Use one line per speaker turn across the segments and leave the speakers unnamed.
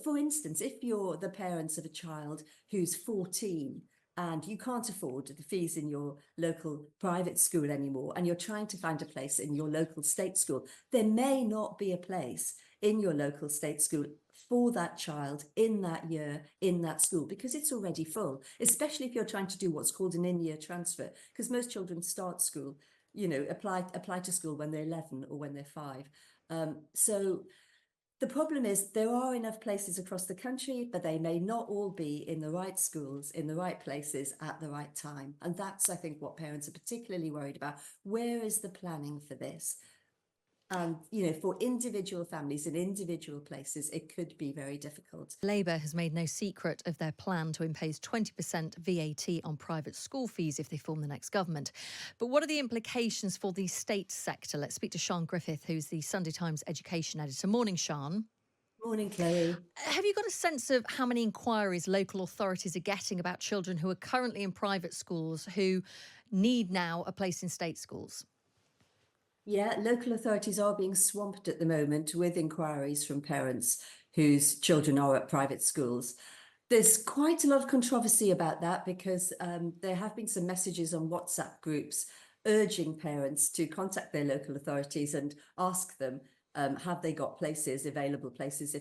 for instance, if you're the parents of a child who's 14 and you can't afford the fees in your local private school anymore, and you're trying to find a place in your local state school, there may not be a place in your local state school for that child in that year in that school because it's already full, especially if you're trying to do what's called an in-year transfer, because most children start school, apply to school when they're 11 or when they're 5. So the problem is there are enough places across the country, but they may not all be in the right schools, in the right places at the right time. And that's, I think, what parents are particularly worried about. Where is the planning for this? And, for individual families in individual places, it could be very difficult.
Labour has made no secret of their plan to impose 20% VAT on private school fees if they form the next government. But what are the implications for the state sector? Let's speak to Sian Griffiths, who's the Sunday Times education editor. Morning, Sian.
Morning, Chloe.
Have you got a sense of how many inquiries local authorities are getting about children who are currently in private schools who need now a place in state schools?
Yeah, local authorities are being swamped at the moment with inquiries from parents whose children are at private schools. There's quite a lot of controversy about that because there have been some messages on WhatsApp groups urging parents to contact their local authorities and ask them, have they got available places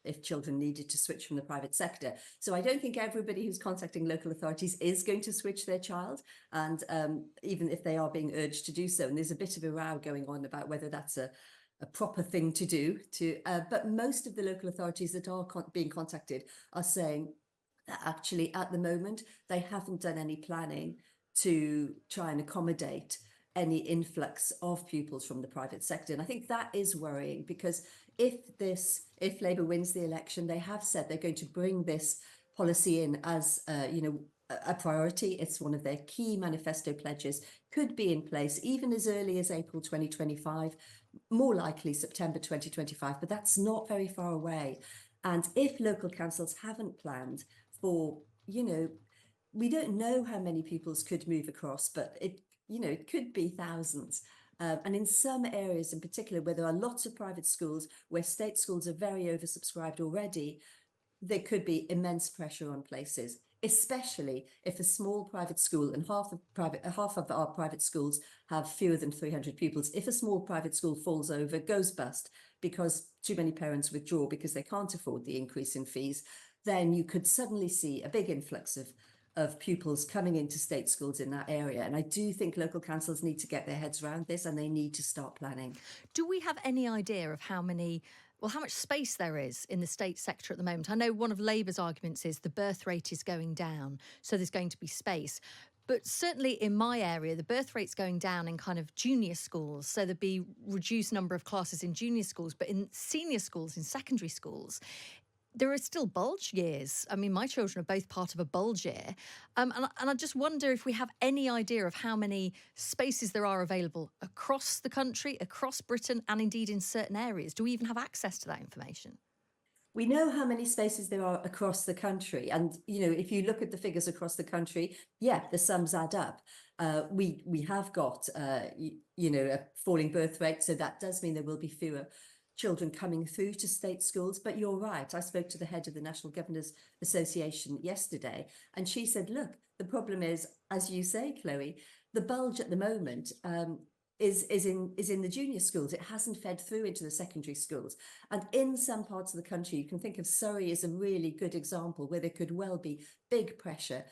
if children needed to switch from the private sector. So I don't think everybody who's contacting local authorities is going to switch their child, and even if they are being urged to do so. And there's a bit of a row going on about whether that's a proper thing to do. But most of the local authorities that are being contacted are saying that actually at the moment they haven't done any planning to try and accommodate any influx of pupils from the private sector. And I think that is worrying because if Labour wins the election, they have said they're going to bring this policy in as a priority. It's one of their key manifesto pledges, could be in place even as early as April 2025, more likely September 2025, but that's not very far away. And if local councils haven't planned for, we don't know how many pupils could move across, but it could be thousands. And in some areas in particular, where there are lots of private schools, where state schools are very oversubscribed already, there could be immense pressure on places, especially if a small private school, and half of our private schools have fewer than 300 pupils. If a small private school falls over, goes bust because too many parents withdraw because they can't afford the increase in fees, then you could suddenly see a big influx of pupils coming into state schools in that area. And I do think local councils need to get their heads around this, and they need to start planning.
Do we have any idea of how much space there is in the state sector at the moment? I know one of Labour's arguments is the birth rate is going down, so there's going to be space. But certainly in my area, the birth rate's going down in kind of junior schools. So there'd be reduced number of classes in junior schools, but in senior schools, in secondary schools, there are still bulge years. I mean, my children are both part of a bulge year. And I just wonder if we have any idea of how many spaces there are available across the country, across Britain, and indeed in certain areas. Do we even have access to that information?
We know how many spaces there are across the country. And, if you look at the figures across the country, yeah, the sums add up. We have got, a falling birth rate. So that does mean there will be fewer children coming through to state schools. But you're right. I spoke to the head of the National Governors Association yesterday, and she said, look, the problem is, as you say, Chloe, the bulge at the moment is in the junior schools. It hasn't fed through into the secondary schools. And in some parts of the country, you can think of Surrey as a really good example where there could well be big pressure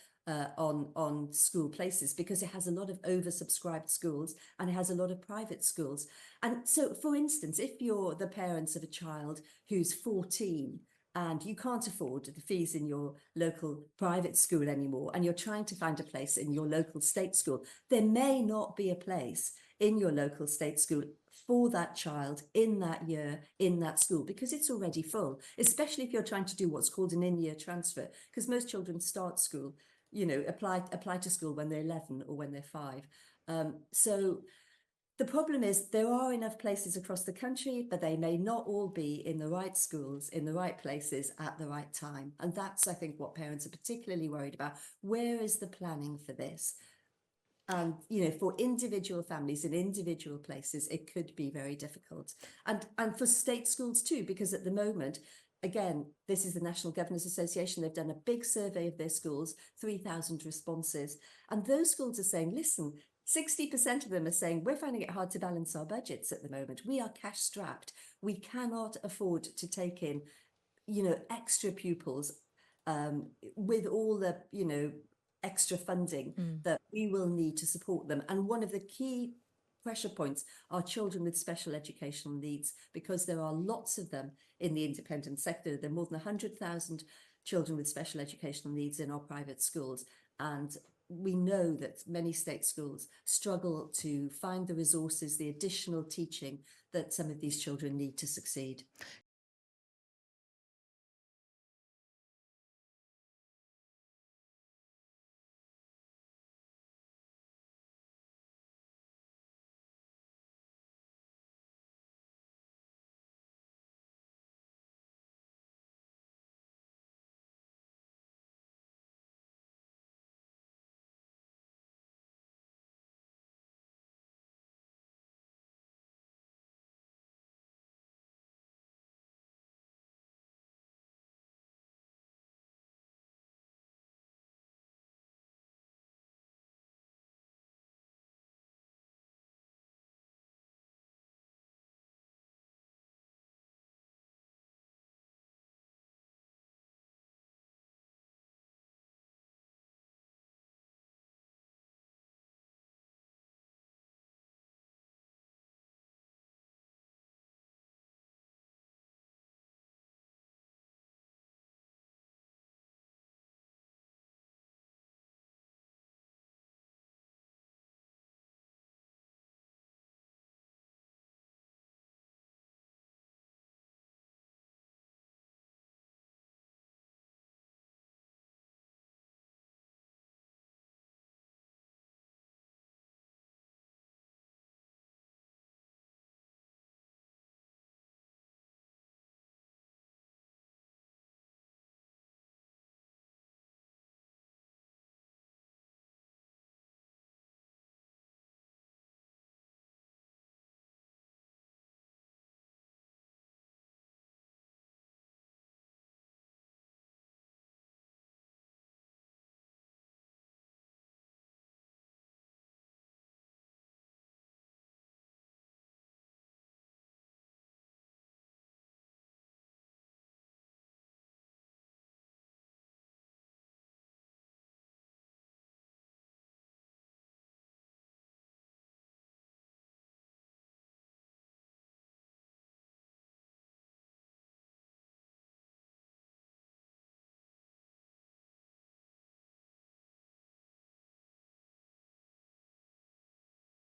on school places because it has a lot of oversubscribed schools and it has a lot of private schools. And so, for instance, if you're the parents of a child who's 14 and you can't afford the fees in your local private school anymore, and you're trying to find a place in your local state school, there may not be a place in your local state school for that child in that year in that school because it's already full, especially if you're trying to do what's called an in-year transfer, because most children start school, apply to school when they're 11 or when they're 5. So the problem is there are enough places across the country, but they may not all be in the right schools, in the right places at the right time. And that's, I think, what parents are particularly worried about. Where is the planning for this? And, for individual families in individual places, it could be very difficult. And for state schools too, because at the moment, again, this is the National Governors Association. They've done a big survey of their schools, 3,000 responses. And those schools are saying, listen, 60% of them are saying, we're finding it hard to balance our budgets at the moment. We are cash strapped. We cannot afford to take in, extra pupils with all the, extra funding that we will need to support them. And one of the key pressure points are children with special educational needs, because there are lots of them in the independent sector. There are more than 100,000 children with special educational needs in our private schools. And we know that many state schools struggle to find the resources, the additional teaching that some of these children need to succeed.